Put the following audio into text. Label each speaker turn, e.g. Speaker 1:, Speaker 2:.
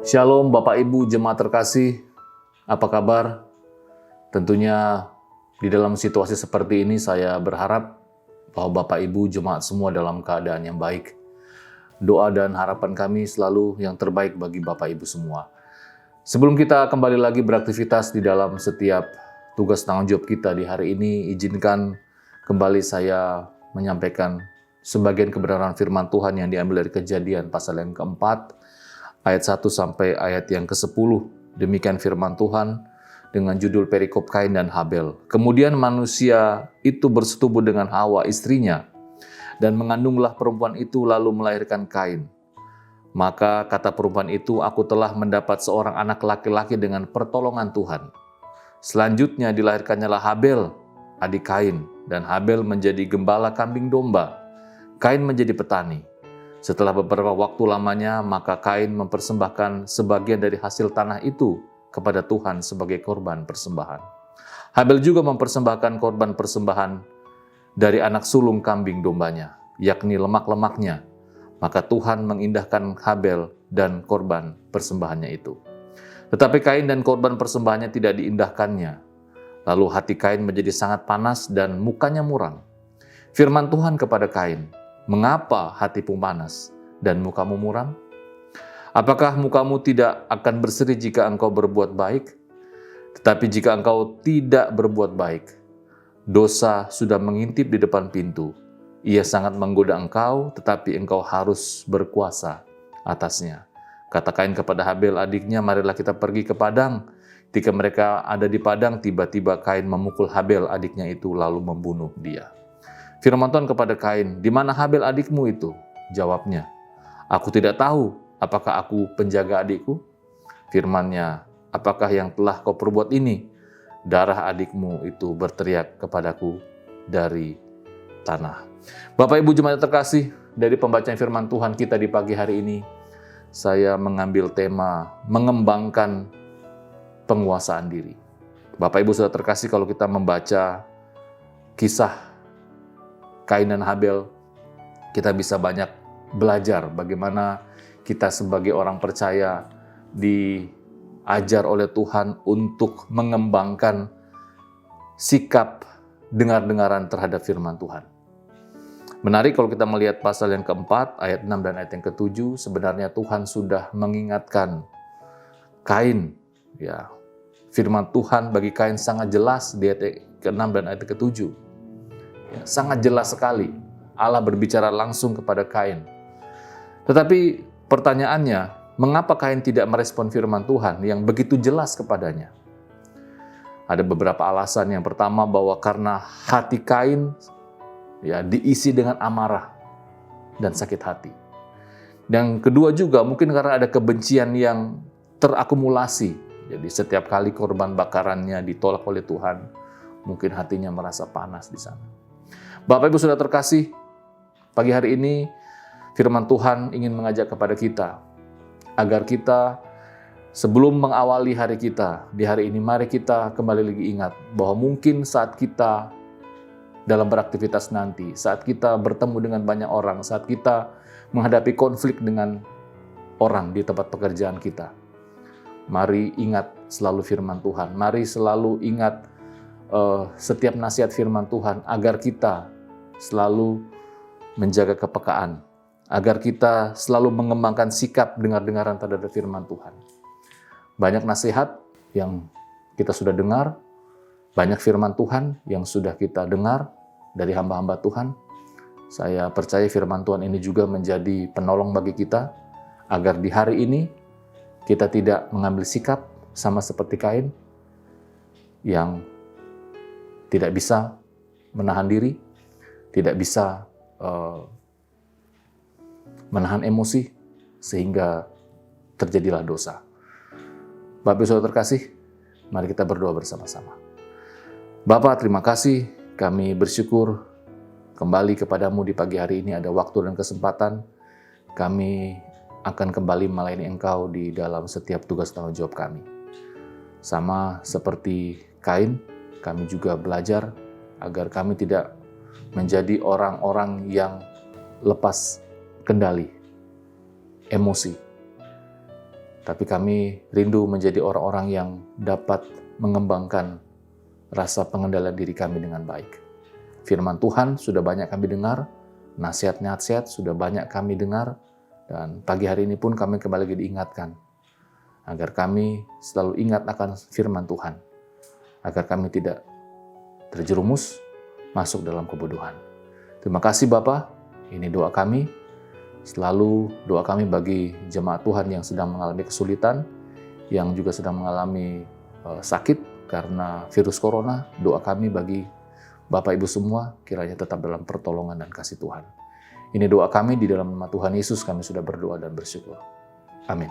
Speaker 1: Shalom Bapak Ibu Jemaat terkasih, apa kabar? Tentunya di dalam situasi seperti ini saya berharap bahwa Bapak Ibu Jemaat semua dalam keadaan yang baik. Doa dan harapan kami selalu yang terbaik bagi Bapak Ibu semua. Sebelum kita kembali lagi beraktivitas di dalam setiap tugas tanggung jawab kita di hari ini, izinkan kembali saya menyampaikan sebagian kebenaran firman Tuhan yang diambil dari Kejadian pasal yang keempat, ayat 1 sampai ayat yang ke-10. Demikian firman Tuhan dengan judul perikop Kain dan Habel. Kemudian manusia itu bersetubuh dengan Hawa istrinya, dan mengandunglah perempuan itu lalu melahirkan Kain. Maka kata perempuan itu, aku telah mendapat seorang anak laki-laki dengan pertolongan Tuhan. Selanjutnya dilahirkannyalah Habel, adik Kain, dan Habel menjadi gembala kambing domba. Kain menjadi petani. Setelah beberapa waktu lamanya, maka Kain mempersembahkan sebagian dari hasil tanah itu kepada Tuhan sebagai korban persembahan. Habel juga mempersembahkan korban persembahan dari anak sulung kambing dombanya, yakni lemak-lemaknya. Maka Tuhan mengindahkan Habel dan korban persembahannya itu. Tetapi Kain dan korban persembahannya tidak diindahkannya. Lalu hati Kain menjadi sangat panas dan mukanya muram. Firman Tuhan kepada Kain, mengapa hatimu panas dan mukamu muram? Apakah mukamu tidak akan berseri jika engkau berbuat baik? Tetapi jika engkau tidak berbuat baik, dosa sudah mengintip di depan pintu. Ia sangat menggoda engkau, tetapi engkau harus berkuasa atasnya. Kata Kain kepada Habel adiknya, marilah kita pergi ke padang. Ketika mereka ada di padang, tiba-tiba Kain memukul Habel adiknya itu lalu membunuh dia. Firman Tuhan kepada Kain, di mana Habel adikmu itu? Jawabnya, aku tidak tahu, apakah aku penjaga adikku? Firman-Nya, apakah yang telah kau perbuat ini? Darah adikmu itu berteriak kepadaku dari tanah. Bapak Ibu Jemaat terkasih, dari pembacaan firman Tuhan kita di pagi hari ini, saya mengambil tema mengembangkan penguasaan diri. Bapak Ibu sudah terkasih, kalau kita membaca kisah Kain dan Habel, kita bisa banyak belajar bagaimana kita sebagai orang percaya diajar oleh Tuhan untuk mengembangkan sikap dengar-dengaran terhadap firman Tuhan. Menarik kalau kita melihat pasal yang keempat, ayat 6 dan ayat yang ke-7, sebenarnya Tuhan sudah mengingatkan Kain. Ya, firman Tuhan bagi Kain sangat jelas di ayat ke-6 dan ayat ke-7. Ya, sangat jelas sekali. Allah berbicara langsung kepada Kain. Tetapi pertanyaannya, mengapa Kain tidak merespon firman Tuhan yang begitu jelas kepadanya? Ada beberapa alasan. Yang pertama, bahwa karena hati Kain ya diisi dengan amarah dan sakit hati. Yang kedua juga mungkin karena ada kebencian yang terakumulasi. Jadi setiap kali korban bakarannya ditolak oleh Tuhan, mungkin hatinya merasa panas di sana. Bapak Ibu sudah terkasih, pagi hari ini firman Tuhan ingin mengajak kepada kita agar kita sebelum mengawali hari kita di hari ini, mari kita kembali lagi ingat bahwa mungkin saat kita dalam beraktivitas nanti, saat kita bertemu dengan banyak orang, saat kita menghadapi konflik dengan orang di tempat pekerjaan kita, mari ingat selalu firman Tuhan. Mari selalu ingat setiap nasihat firman Tuhan agar kita selalu menjaga kepekaan, agar kita selalu mengembangkan sikap dengar-dengaran terhadap firman Tuhan. Banyak nasihat yang kita sudah dengar, banyak firman Tuhan yang sudah kita dengar dari hamba-hamba Tuhan. Saya percaya firman Tuhan ini juga menjadi penolong bagi kita, agar di hari ini kita tidak mengambil sikap sama seperti Kain yang tidak bisa menahan diri, tidak bisa menahan emosi, sehingga terjadilah dosa. Bapak Ibu Saudara terkasih, mari kita berdoa bersama-sama. Bapak, terima kasih, kami bersyukur kembali kepadamu di pagi hari ini ada waktu dan kesempatan. Kami akan kembali melayani Engkau di dalam setiap tugas tanggung jawab kami. Sama seperti Kain, kami juga belajar agar kami tidak menjadi orang-orang yang lepas kendali, emosi. Tapi kami rindu menjadi orang-orang yang dapat mengembangkan rasa pengendalian diri kami dengan baik. Firman Tuhan sudah banyak kami dengar, nasihat-nasihat sudah banyak kami dengar, dan pagi hari ini pun kami kembali lagi diingatkan agar kami selalu ingat akan firman Tuhan, agar kami tidak terjerumus masuk dalam kebodohan. Terima kasih Bapa, ini doa kami. Selalu doa kami bagi jemaat Tuhan yang sedang mengalami kesulitan, yang juga sedang mengalami sakit karena virus corona. Doa kami bagi Bapak Ibu semua kiranya tetap dalam pertolongan dan kasih Tuhan. Ini doa kami di dalam nama Tuhan Yesus, kami sudah berdoa dan bersyukur. Amin.